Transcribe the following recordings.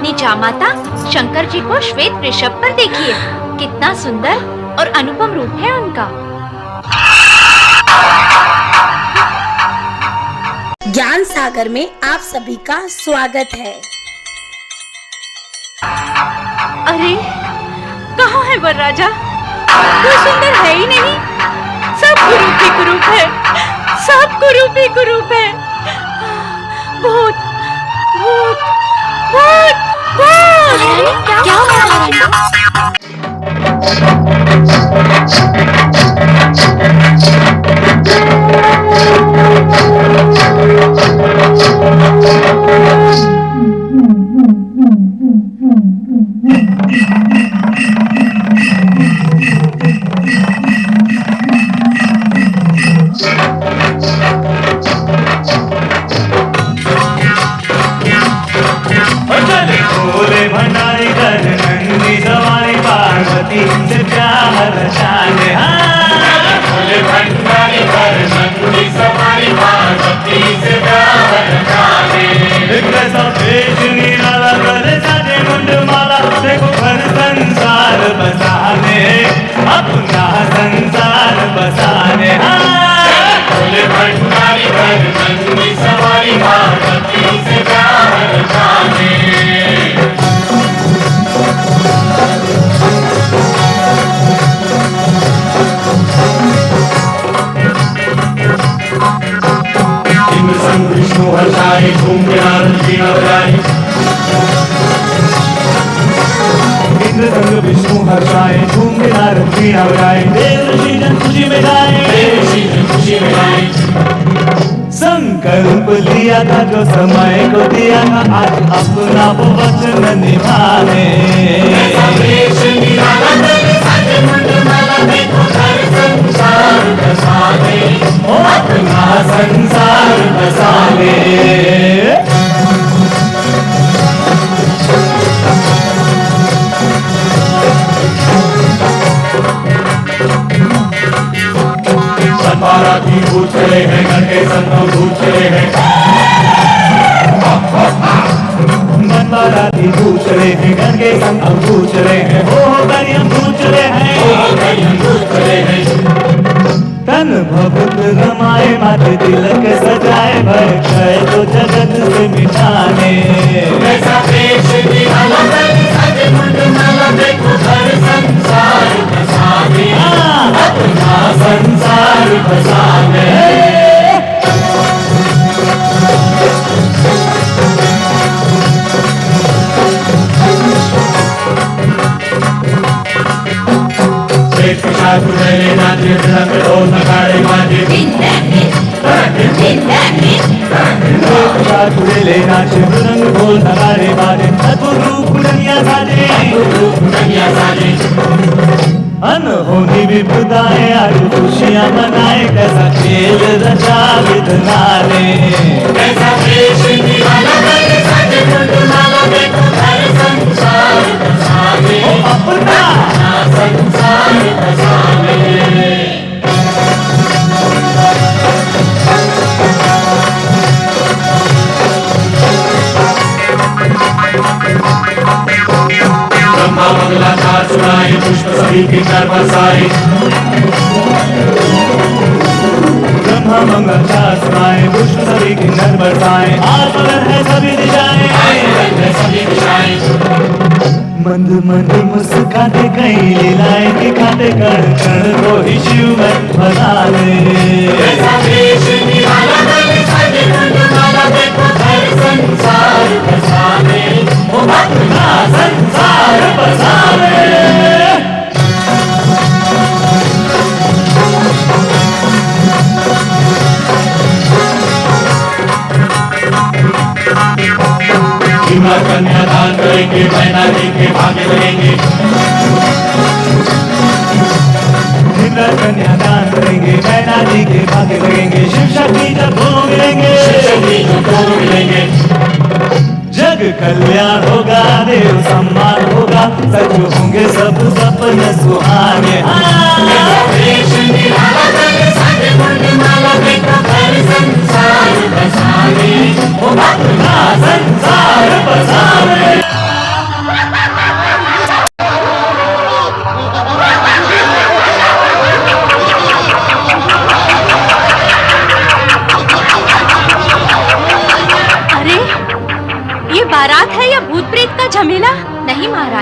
अपनी जामाता शंकर जी को श्वेत वृषभ पर देखिए, कितना सुंदर और अनुपम रूप है उनका। ज्ञान सागर में आप सभी का स्वागत है। अरे कहाँ है वरराजा? कोई सुंदर है ही नहीं, सब कुरूप ही कुरूप है, सब कुरूप ही कुरूप है। भूत भूत भूत भूत! क्या हुआ अपना संसार बसाने भंडारी घर नंदी सवारी पार्वती से प्यार जाने। इंद्र संग विष्णु हर्षाई धूम के नारद वीणा बजाई, इंद्र संग विष्णु हर्षाए धूम के नारद वीणा बजाए, देव ऋषि जन खुशी में गाए, देव ऋषि जन खुशी में गाए। संकल्प लिया था जो समय को दिया था, आज अपना वो वचन निभाने। ऐसा वेश निराला तेरे साजे मुंडमाला देखो घर संसार बसाने, ओ अपना संसार बसाने। बाराती भूत चले हैं, घर के संग भूत चले हैं, बाराती भूत चले हैं, घर के संग भूत चले हैं, हो करियम भूत चले हैं, हो करियम भूत चले हैं। तन भक्त रमाए माथे तिलक सजाए, भय क्षय तो जगत से मिटाने। ऐसा वेश निराला तेरे साजे मुंडमाला देखो घर संसार बसाने, अपना संसार बसाने। नाचे ढोल नगाड़े बाजे, नाचे मृदंग ढोल नगाड़े बाजे, अद्भुत रूप दुनिया साजे, दुनिया साजे। अनहोनी विपदाएं आज खुशियां मनाए, कैसा खेल रचा विधना ने। कैसा वेश निराला तेरे साजे मुंडमाला देखो घर संसार बसाने, अपना संसार बसाने। ब्रह्मा मंगलाचार सुनाए, पुष्प सभी के कर बरसाए, ब्रह्मा मंगलाचार सुनाए, पुष्प सभी के कर बरसाए। आज मगन है सभी दिशाएं, सभी दिशाएं। मंद मंद मुस्काते कई लीलाएं दिखाते, कण कण को ही शिवमन बना ले। ऐसा वेश निराला तेरे साजे मुंडमाला देखो घर संसार बसाने, ओ अपना संसार बसाने। कन्यादान करेंगे, मैना जी के भाग्य लगेंगे, कन्यादान करेंगे, मैना जी के भाग्य लगेंगे। शिव शक्ति जब दोनों मिलेंगे, शिव शक्ति जब दोनों मिलेंगे, जग कल्याण होगा, देव सम्मान होगा, सच होंगे सब सपने सुहाने। वेश निराला तेरे साजे मुंडमाला देखो घर संसार बसाने, ओ अपना संसार बसाने।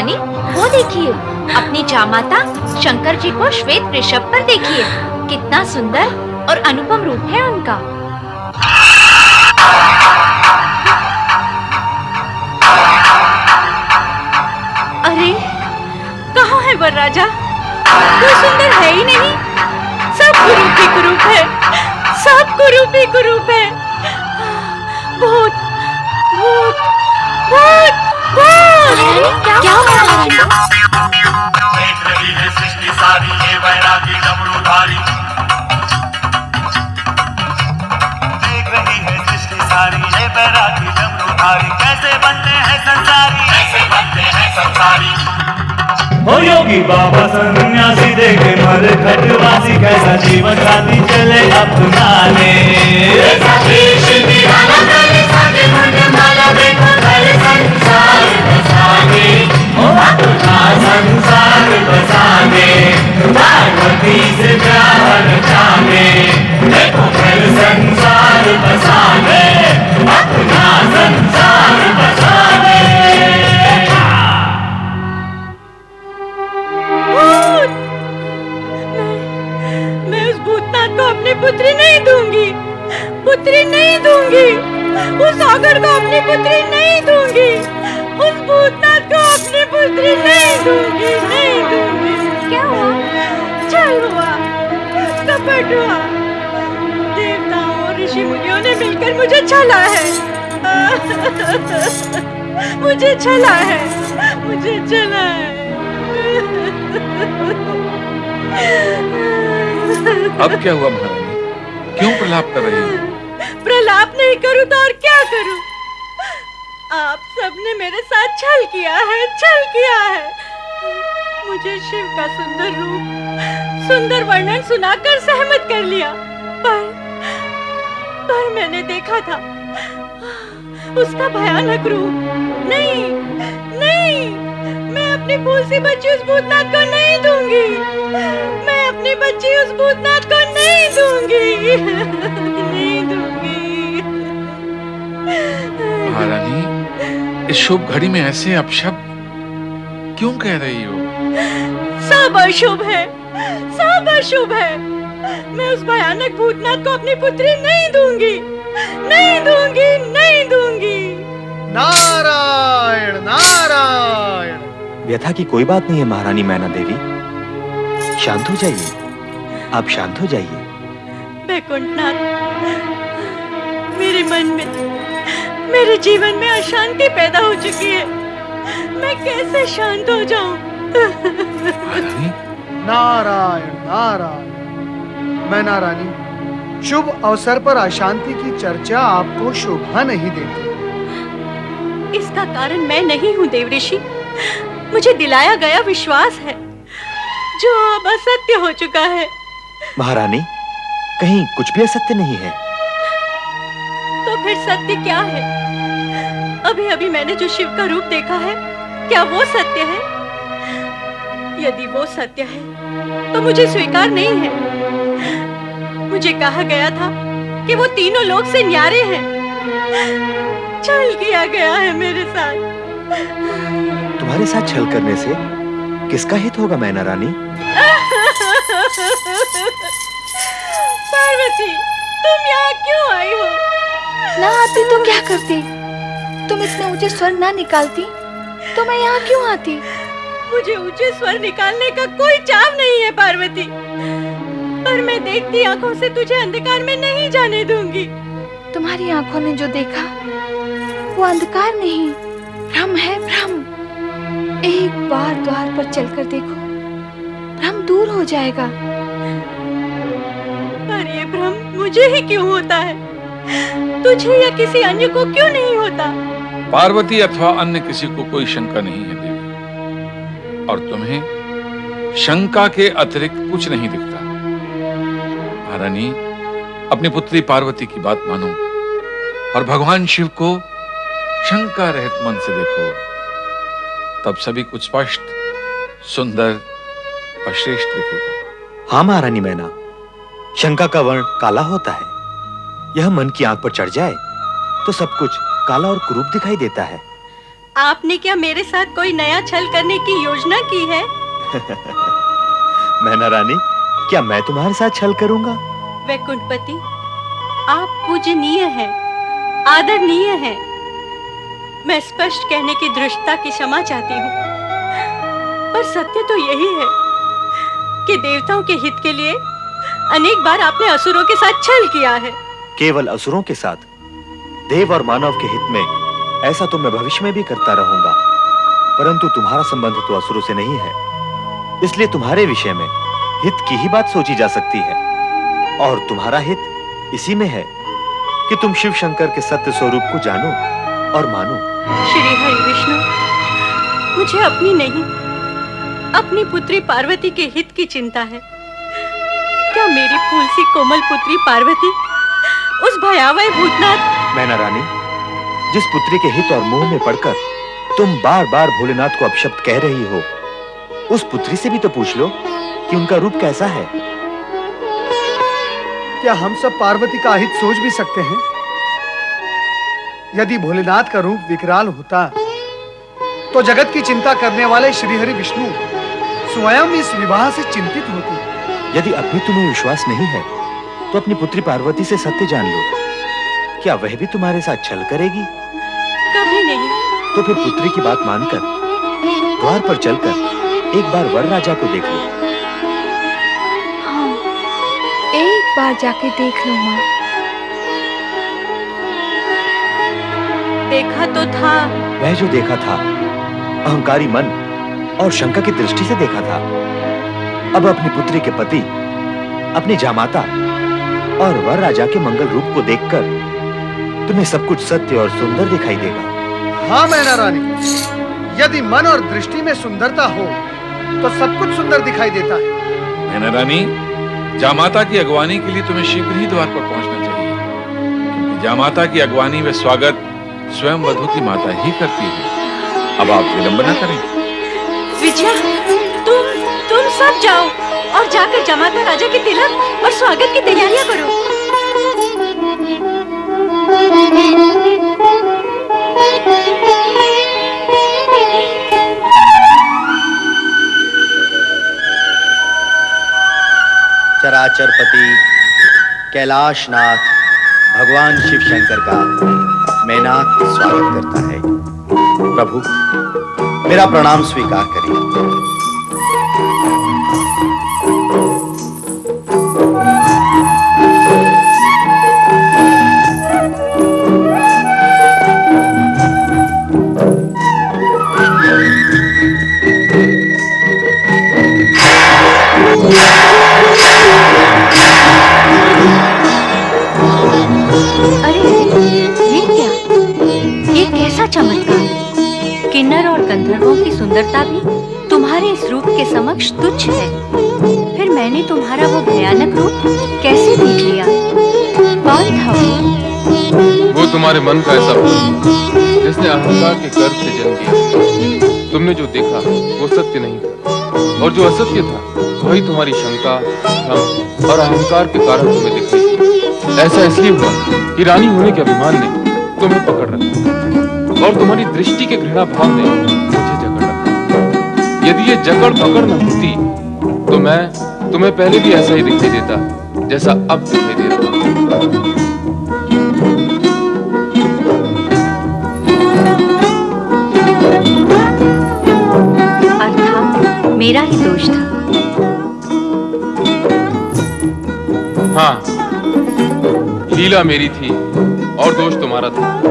महारानी, वो देखिए अपनी जामाता शंकर जी को श्वेत वृषभ पर देखिए, कितना सुंदर और अनुपम रूप है उनका। अरे कहाँ है वरराजा? कोई सुंदर है ही नहीं, सब कुरूप ही कुरूप है, सब कुरूप ही कुरूप है। भूत भूत भूत भूत! क्या महारानी? देख रही है सृष्टि सारी ये वैरागी डमरूधारी, देख रही है सृष्टि सारी ये वैरागी डमरूधारी, कैसे बनते हैं संसारी, कैसे बनते हैं संसारी। हो योगी बाबा सन्यासी देखे मर खटवासी, कैसा जीवन साथी चले अपनाने। संसार बसाने पार्वती से प्यार रचाने, देखो फिर संसार बसाने, अपना संसार बसाने। मैं उस भूतनाथ को अपनी पुत्री नहीं दूंगी, पुत्री नहीं दूंगी, उस सागर को अपनी पुत्री नहीं दूंगी, उस भूतनाथ को अपनी पुत्री नहीं दूंगी, नहीं दूंगी। क्या हुआ? छल हुआ, कपट हुआ, देवताओं और ऋषि मुनियों ने मिलकर मुझे छला है, मुझे छला है, मुझे छला है। अब क्या हुआ महारानी? क्यों प्रलाप कर रही हो? प्रलाप नहीं करूं तो और क्या करूं? आप सबने मेरे साथ छल किया है, छल किया है। मुझे शिव का सुंदर रूप, सुंदर वर्णन सुनाकर सहमत कर लिया, पर मैंने देखा था उसका भयानक रूप। नहीं नहीं, मैं अपनी फूल सी बच्ची उस भूतनाथ को नहीं दूंगी, मैं अपनी बच्ची उस भूतनाथ को नहीं दूंगी, नहीं दूंगी। महारानी, इस शुभ घड़ी में ऐसे अपशब्द क्यों कह रही हो? सब अशुभ है, सब अशुभ है। मैं उस भयानक भूतनाथ को अपनी पुत्री नहीं दूंगी, नहीं दूंगी, नहीं दूंगी। नारायण नारायण। व्यथा की कोई बात नहीं है महारानी मैना देवी, शांत हो जाइए, आप शांत हो जाइए। वैकुंठनाथ, मेरे मन में, मेरे जीवन में अशांति पैदा हो चुकी है, मैं कैसे शांत हो जाऊं? महारानी, नारायण नारायण। मैना रानी, शुभ अवसर पर अशांति की चर्चा आपको शोभा नहीं देती। इसका कारण मैं नहीं हूँ देवऋषि, मुझे दिलाया गया विश्वास है जो अब असत्य हो चुका है। महारानी, कहीं कुछ भी असत्य नहीं है। तो फिर सत्य क्या है? अभी अभी मैंने जो शिव का रूप देखा है, क्या वो सत्य है? यदि वो सत्य है तो मुझे स्वीकार नहीं है। मुझे कहा गया था कि वो तीनों लोक से न्यारे हैं। छल किया गया है मेरे साथ। तुम्हारे साथ छल करने से किसका हित होगा मैना रानी? पार्वती, तुम यहाँ क्यों आई हो? ना आती तो क्या करती? तुम इतने ऊंचे स्वर ना निकालती तो मैं यहाँ क्यों आती? मुझे ऊंचे स्वर निकालने का कोई चाव नहीं है पार्वती, पर मैं देखती आंखों से तुझे अंधकार में नहीं जाने दूंगी। तुम्हारी आंखों ने जो देखा वो अंधकार नहीं, भ्रम है, भ्रम। एक बार द्वार पर चलकर देखो, भ्रम दूर हो जाएगा। पर ये भ्रम मुझे ही क्यों होता है? तुझे या किसी अन्य को क्यों नहीं होता? पार्वती अथवा अन्य किसी को कोई शंका नहीं है देवी, और तुम्हें शंका के अतिरिक्त कुछ नहीं दिखता। महारानी, अपनी पुत्री पार्वती की बात मानो और भगवान शिव को शंका रहित मन से देखो, तब सभी कुछ स्पष्ट, सुंदर और श्रेष्ठ दिखेगा। हाँ महारानी मैना, शंका का वर्ण काला होता है। यह मन की आंख पर चढ़ जाए तो सब कुछ काला और कुरूप दिखाई देता है। आपने क्या मेरे साथ कोई नया छल करने की योजना की है? मैना रानी, क्या मैं तुम्हारे साथ छल करूंगा? वैकुंठपति, आप पूजनीय हैं, आदरणीय हैं। मैं स्पष्ट कहने की धृष्टता की क्षमा चाहती हूँ, पर सत्य तो यही है कि देवताओं के हित के लिए अनेक बार आपने असुरों के साथ छल किया है। केवल असुरों के साथ? देव और मानव के हित में ऐसा तो मैं भविष्य में भी करता रहूंगा, परंतु तुम्हारा संबंध तो असुरों से नहीं है, इसलिए तुम्हारे विषय में हित की ही बात सोची जा सकती है। और तुम्हारा हित इसी में है कि तुम शिव शंकर के सत्य स्वरूप को जानो और मानो। श्री हरि विष्णु, मुझे अपनी नहीं, अपनी पुत्री पार्वती के हित की चिंता है। क्या मेरी फूल सी कोमल पुत्री पार्वती उस भयावह भूतनाथ। मैना रानी, जिस पुत्री के हित और मोह में पड़कर तुम बार बार भोलेनाथ को अपशब्द कह रही हो, उस पुत्री से भी तो पूछ लो कि उनका रूप कैसा है। क्या हम सब पार्वती का हित सोच भी सकते हैं? यदि भोलेनाथ का रूप विकराल होता तो जगत की चिंता करने वाले श्रीहरि विष्णु स्वयं इस विवाह से चिंतित होते। यदि अब भी तुम्हें विश्वास नहीं है तो अपनी पुत्री पार्वती से सत्य जान लो। क्या वह भी तुम्हारे साथ छल करेगी? कभी नहीं। तो फिर पुत्री की बात मानकर द्वार पर चलकर एक बार वर राजा को देख लो। हाँ, एक बार जाके देख लो माँ। देखा तो था। वह जो देखा था अहंकारी मन और शंका की दृष्टि से देखा था। अब अपनी पुत्री के पति, अपनी जामाता और वर राजा के मंगल रूप को देखकर तुम्हें सब कुछ सत्य और सुंदर दिखाई देगा। हाँ मैना रानी, यदि मन और दृष्टि में सुंदरता हो तो सब कुछ सुंदर दिखाई देता है। मैना रानी, जामाता की अगवानी के लिए तुम्हें शीघ्र ही द्वार पर पहुंचना चाहिए, क्योंकि जामाता की अगवानी व स्वागत स्वयं वधू की माता ही करती है। अब आप विलंब न करें। विजया, तुम सब जाओ और जाकर जमाता राजा के तिलक और स्वागत की तैयारियां करो। चराचरपति कैलाशनाथ भगवान शिव शंकर का मैनाक स्वागत करता है। प्रभु, मेरा प्रणाम स्वीकार करिए। चमत्कार! किन्नर और गंधर्वों की सुंदरता भी तुम्हारे इस रूप के समक्ष तुच्छ है। फिर मैंने तुम्हारा वो भयानक रूप कैसे देख लिया? कौन था वो तुम्हारे मन का ऐसा भूत जिसने अहंकार के गर्भ से जन्म लिया। तुमने जो देखा वो सत्य नहीं था, और जो असत्य था वही तुम्हारी शंका, भ्रम और अहंकार के कारण तुम्हें दिखाई। ऐसा इसलिए हुआ कि रानी होने के अभिमान ने तुम्हें पकड़ रखा और तुम्हारी दृष्टि के घृणा भाव ने मुझे जकड़ रखा। यदि ये जकड़ पकड़ न होती तो मैं तुम्हें पहले भी ऐसा ही दिखाई देता जैसा अब दिखाई दे रहा हूं। अर्थात मेरा ही दोष था। हाँ, लीला मेरी थी और दोष तुम्हारा था।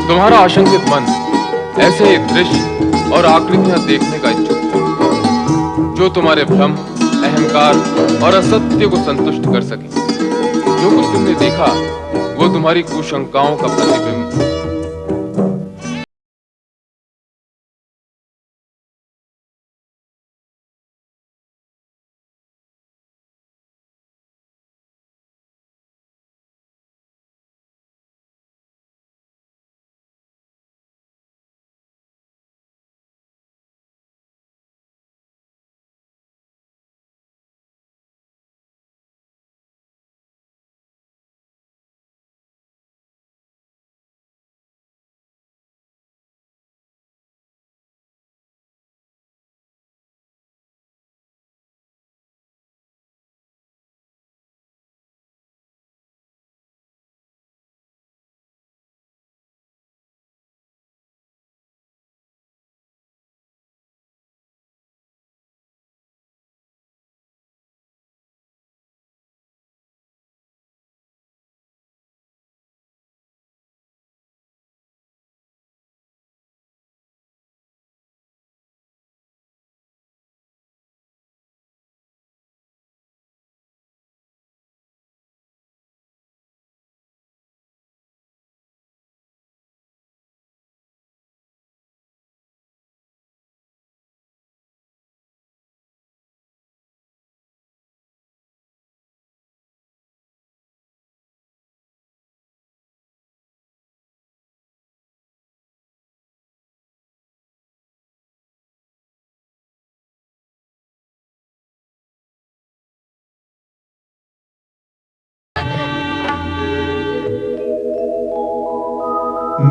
तुम्हारा आशंकित मन ऐसे ही दृश्य और आकृतियां देखने का इच्छुक था जो तुम्हारे भ्रम, अहंकार और असत्य को संतुष्ट कर सके। जो कुछ तुमने देखा वो तुम्हारी कुशंकाओं का प्रतिबिंब था।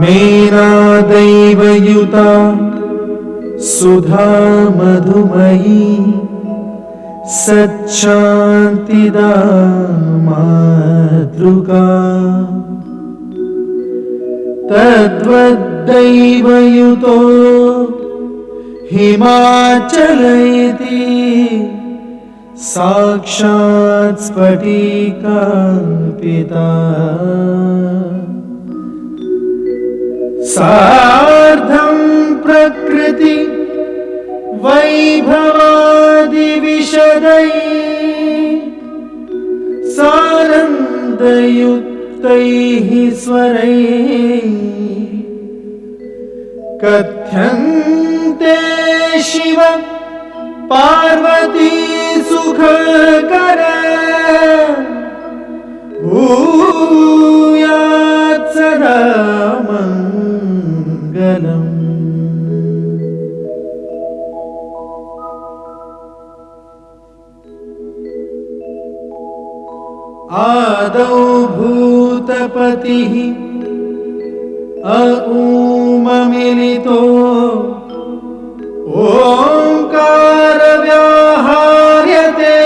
मेनादैवयुता सुधा मधुमयी सच्चान्तिदा मातृका तद्वद्दैवयुतो हिमाचलयति साक्षात् स्फटिकापिता सार्धं प्रकृति वैभवादिविशदै सानन्दयुक्तैः स्वरैः कथ्यन्ते शिव पार्वती सुखकर भूयात् सदा मङ्गलम्। आदौ भूतपतिः अऊममिलितो ओंकार व्याहार्यते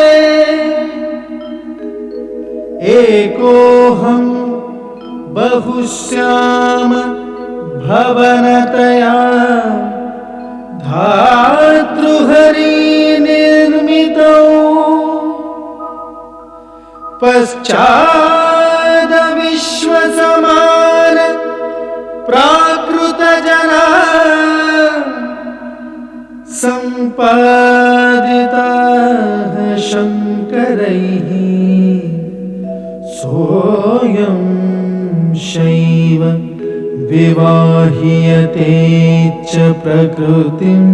एकोऽहं बहुश्याम भवनतया धातृहरि निर्मितौ पश्चाद विश्वसमान प्राकृतजना सम्पादिताः शङ्करैः सोऽयं शैव विवाह्यते च प्रकृतिं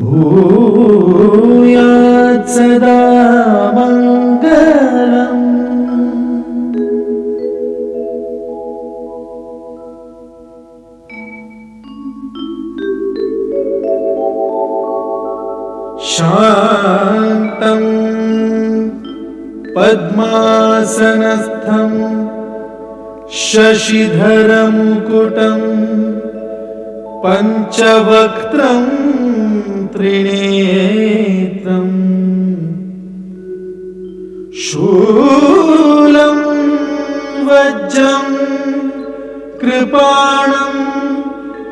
भूयात् सदा मङ्गलम्। शान्तं पद्मासनस्थं शशिधरमुकुटं पञ्चवक्त्रं त्रिनेत्रं शूलं वज्रं कृपाणं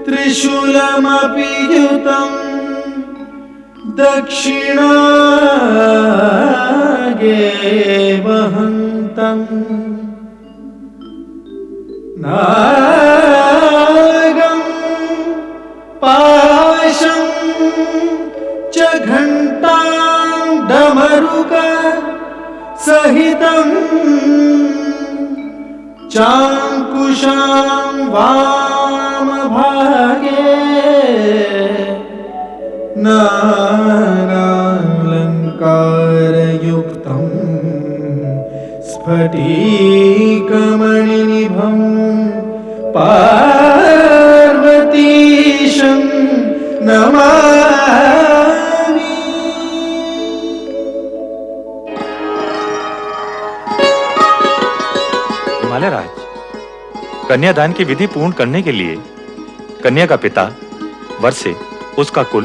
त्रिशूलमपि युतम् दक्षिणागे वहन्तम् नागं पाशं च घण्टां डमरुक सहितं चाङ्कुशां वामभागे नानालङ्कारयुक्तं स्फटिकमणिनिभं पार्वतीशं नमामि। हिमालय राज, कन्यादान की विधि पूर्ण करने के लिए कन्या का पिता वर से उसका कुल,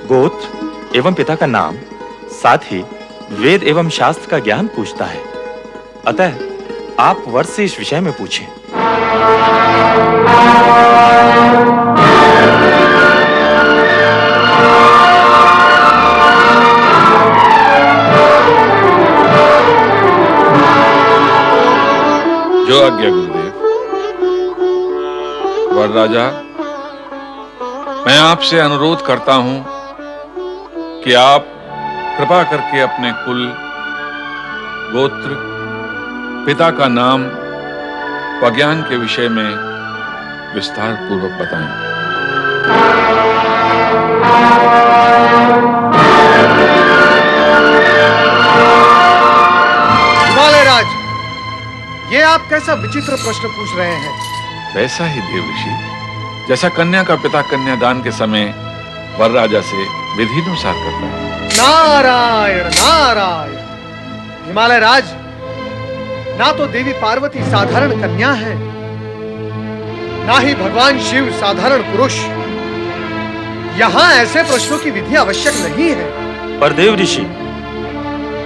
गोत्र एवं पिता का नाम, साथ ही वेद एवं शास्त्र का ज्ञान पूछता है। अतः आप वर से इस विषय में पूछें। जो आज्ञा गुरुदेव। वर राजा, मैं आपसे अनुरोध करता हूं कि आप कृपा करके अपने कुल, गोत्र, पिता का नाम व ज्ञान के विषय में विस्तार पूर्वक बताएं। हिमालय राज, ये आप कैसा विचित्र प्रश्न पूछ रहे हैं? वैसा ही देव ऋषि जैसा कन्या का पिता कन्यादान के समय वर राजा से विधिनुसार करता है। नारायण नारायण। हिमालय राज, ना तो देवी पार्वती साधारण कन्या है, ना ही भगवान शिव साधारण पुरुष। यहाँ ऐसे प्रश्नों की विधि आवश्यक नहीं है। पर देव ऋषि,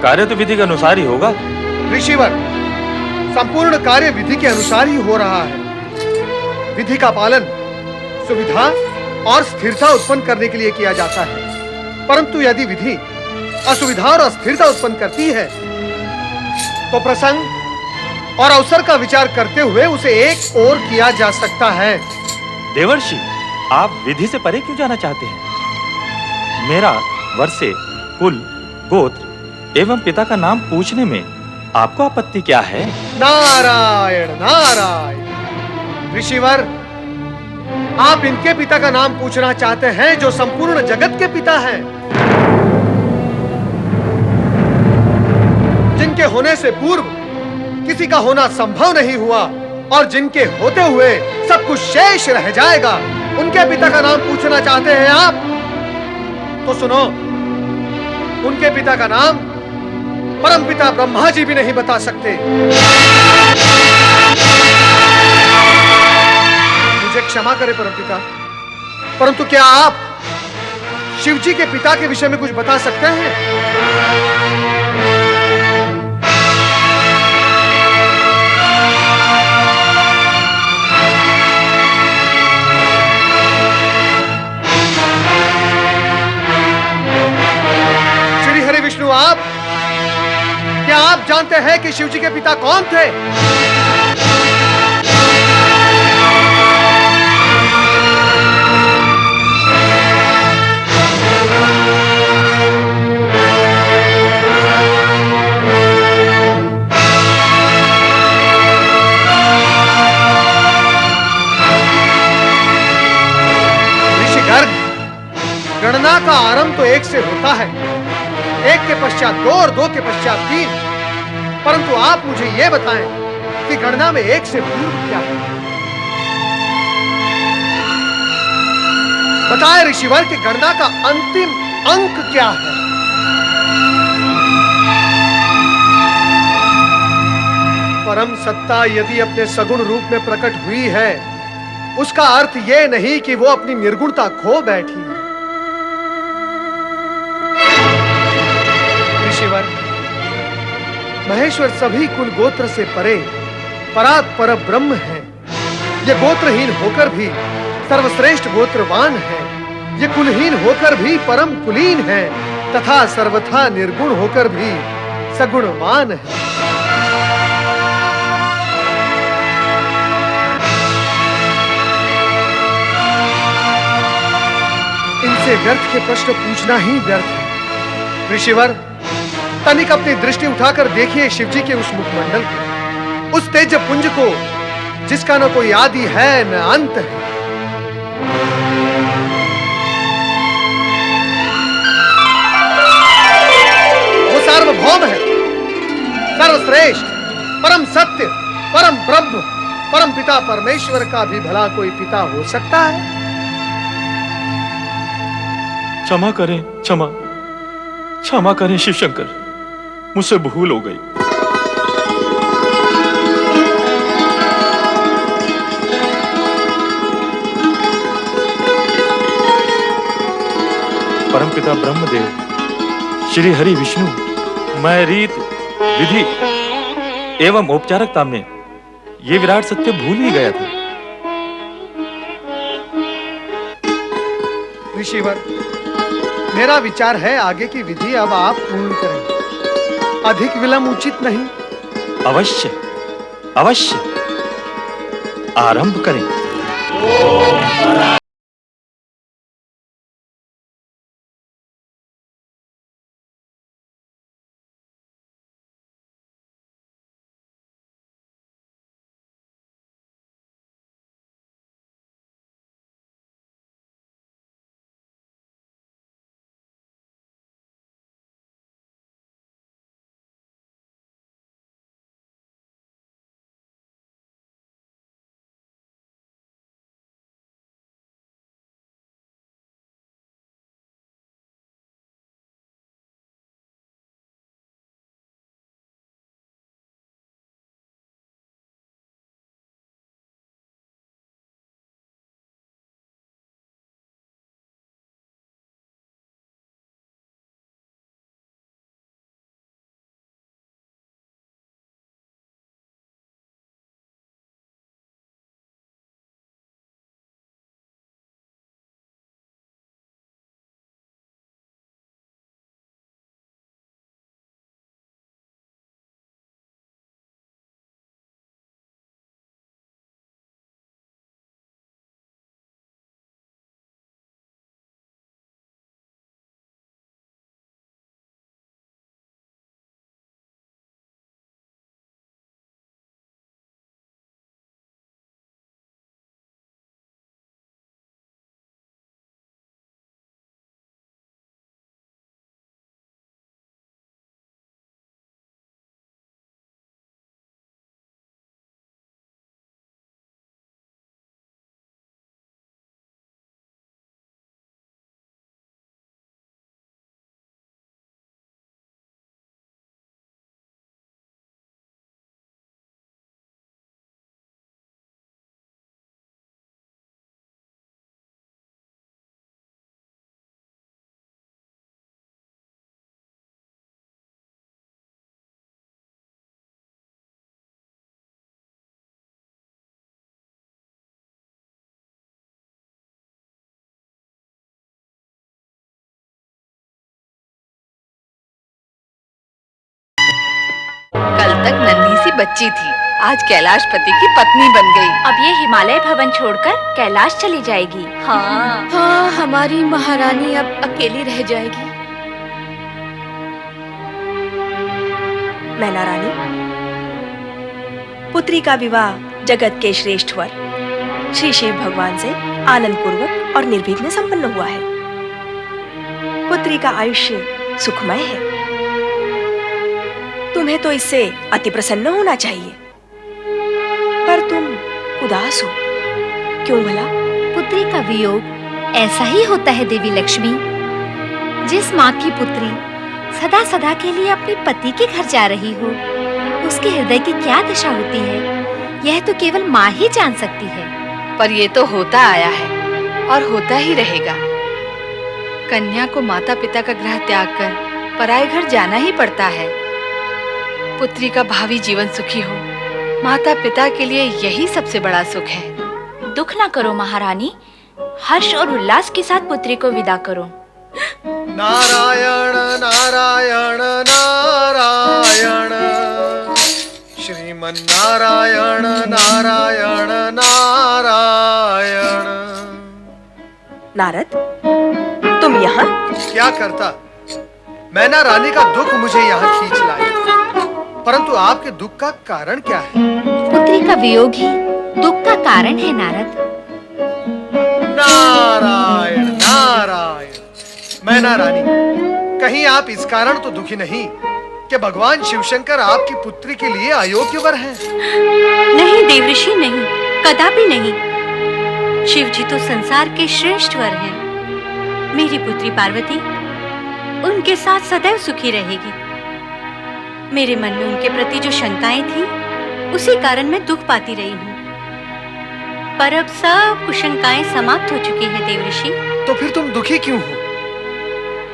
कार्य तो विधि के अनुसार ही होगा। ऋषिवर, संपूर्ण कार्य विधि के अनुसार ही हो रहा है। विधि का पालन सुविधा और स्थिरता उत्पन्न करने के लिए किया जाता है, परंतु यदि विधि असुविधा और अस्थिरता उत्पन्न करती है तो प्रसंग और अवसर का विचार करते हुए उसे एक ओर किया जा सकता है। देवर्षि, आप विधि से परे क्यों जाना चाहते हैं? मेरा वर्षे, कुल, गोत्र एवं पिता का नाम पूछने में आपको आपत्ति क्या है? नारायण नारायण। ऋषिवर, आप इनके पिता का नाम पूछना चाहते हैं जो संपूर्ण जगत के पिता हैं, जिनके होने से पूर्व किसी का होना संभव नहीं हुआ और जिनके होते हुए सब कुछ शेष रह जाएगा। उनके पिता का नाम पूछना चाहते हैं आप? तो सुनो, उनके पिता का नाम परमपिता ब्रह्मा जी भी नहीं बता सकते। मुझे क्षमा करें परमपिता, परंतु क्या आप शिवजी के पिता के विषय में कुछ बता सकते हैं? श्री हरि विष्णु, क्या आप जानते हैं कि शिवजी के पिता कौन थे? गणना का आरंभ तो एक से होता है, एक के पश्चात दो और दो के पश्चात तीन, परंतु आप मुझे यह बताएं कि गणना में एक से पूर्व क्या है? बताएं ऋषिवर कि गणना का अंतिम अंक क्या है? परम सत्ता यदि अपने सगुण रूप में प्रकट हुई है, उसका अर्थ यह नहीं कि वो अपनी निर्गुणता खो बैठी है। ऋषिवर, महेश्वर सभी कुल गोत्र से परे परात् पर ब्रह्म है। ये गोत्रहीन होकर भी सर्वश्रेष्ठ गोत्रवान है। ये कुलहीन होकर भी परम कुलीन है तथा सर्वथा निर्गुण होकर भी सगुणवान है। इनसे व्यर्थ के प्रश्न पूछना ही व्यर्थ है। ऋषिवर, तनिक अपनी दृष्टि उठाकर देखिए शिवजी के उस मुखमंडल को, उस तेज पुंज को जिसका न कोई आदि है न अंत है। वो सार्वभौम है, सर्वश्रेष्ठ, परम सत्य, परम ब्रह्म, परम पिता परमेश्वर का भी भला कोई पिता हो सकता है? क्षमा करें, क्षमा करें शिव शंकर, मुझसे भूल हो गई। परमपिता ब्रह्मदेव, श्री हरि विष्णु, मैं रीत, विधि एवं औपचारिकता में ये विराट सत्य भूल ही गया था। ऋषिवर, मेरा विचार है आगे की विधि अब आप पूर्ण करें, अधिक विलंब उचित नहीं। अवश्य अवश्य आरंभ करें। तक नन्ही सी बच्ची थी, आज कैलाशपति की पत्नी बन गई। अब ये हिमालय भवन छोड़कर कैलाश चली जाएगी। हाँ हाँ, हमारी महारानी अब अकेली रह जाएगी। मैना रानी, पुत्री का विवाह जगत के श्रेष्ठ वर श्री शिव भगवान से आनंद पूर्वक और निर्विघ्न संपन्न हुआ है। पुत्री का आयुष्य सुखमय है। तुम्हें तो इससे अति प्रसन्न होना चाहिए, पर तुम उदास हो, क्यों भला? पुत्री का वियोग ऐसा ही होता है देवी लक्ष्मी। जिस माँ की पुत्री सदा सदा के लिए अपने पति के घर जा रही हो, उसके हृदय की क्या दशा होती है, यह तो केवल माँ ही जान सकती है। पर ये तो होता आया है और होता ही रहेगा। कन्या को माता पिता का गृह त्याग कर पराये घर जाना ही पड़ता है। पुत्री का भावी जीवन सुखी हो, माता पिता के लिए यही सबसे बड़ा सुख है। दुख ना करो महारानी, हर्ष और उल्लास के साथ पुत्री को विदा करो। नारायण नारायण नारायण, श्रीमन नारायण नारायण नारायण। नारद, तुम यहाँ? क्या करता, मैना रानी का दुख मुझे यहाँ खींच लाया, परंतु आपके दुख का कारण क्या है? पुत्री का वियोग ही दुख का कारण है नारद। नारायण नारायण। मैना रानी, कहीं आप इस कारण तो दुखी नहीं कि भगवान शिवशंकर आपकी पुत्री के लिए अयोग्य वर हैं? नहीं देवऋषि, नहीं, कदापि नहीं। शिव जी तो संसार के श्रेष्ठ वर हैं। मेरी पुत्री पार्वती उनके साथ सदैव सुखी रहेगी। मेरे मन में उनके प्रति जो शंकाएं थी, उसी कारण मैं दुख पाती रही हूँ। पर अब सब कुशंकाएं समाप्त हो चुकी हैं देवऋषि। तो फिर तुम दुखी क्यों हो?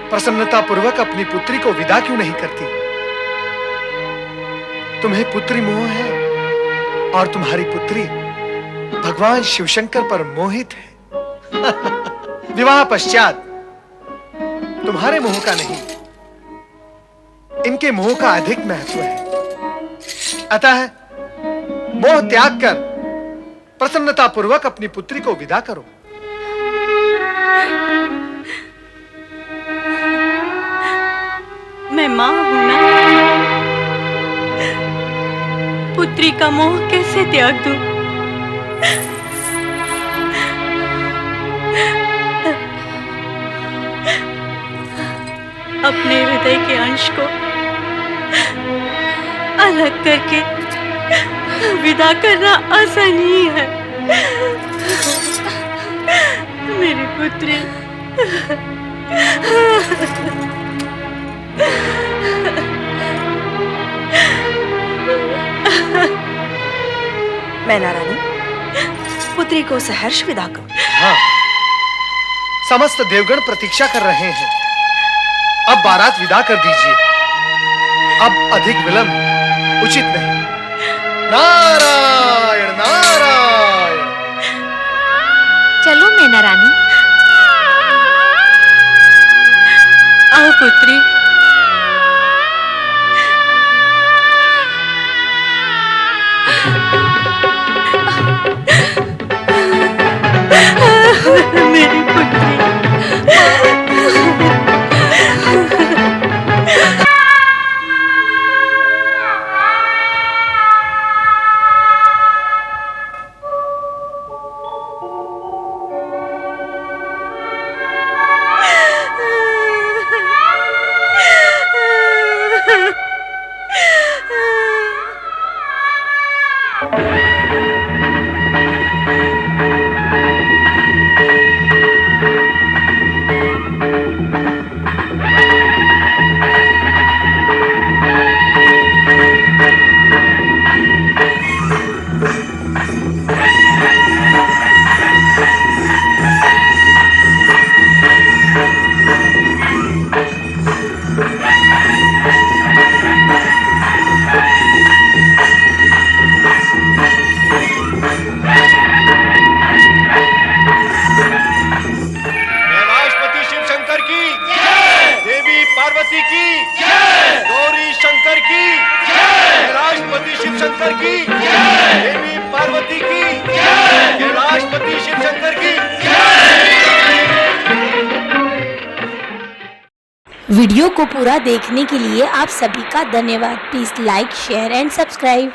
प्रसन्नता पूर्वक अपनी पुत्री को विदा क्यों नहीं करती? तुम्हें पुत्री मोह है और तुम्हारी पुत्री भगवान शिवशंकर पर मोहित है। विवाह पश्चात तुम्हारे मोह का नहीं, इनके मोह का अधिक महत्व है। अतः मोह त्याग कर प्रसन्नता पूर्वक अपनी पुत्री को विदा करो। मैं मां हूं ना, पुत्री का मोह कैसे त्याग दूं? अपने हृदय के अंश को अलग करके विदा करना आसान ही है। मेरी पुत्री मैना रानी, पुत्री को सहर्ष विदा करो। हाँ, समस्त देवगण प्रतीक्षा कर रहे हैं। अब बारात विदा कर दीजिए, अब अधिक विलंब उचित नहीं। नारायण नारायण। चलो मैना रानी। आओ पुत्री। मेरी पुत्री। पार्वती की जय, गौरी शंकर की जय, राष्ट्रपति शिव शंकर की देवी पार्वती की राष्ट्रपति शिव शंकर की। वीडियो को पूरा देखने के लिए आप सभी का धन्यवाद। Please like, share and subscribe.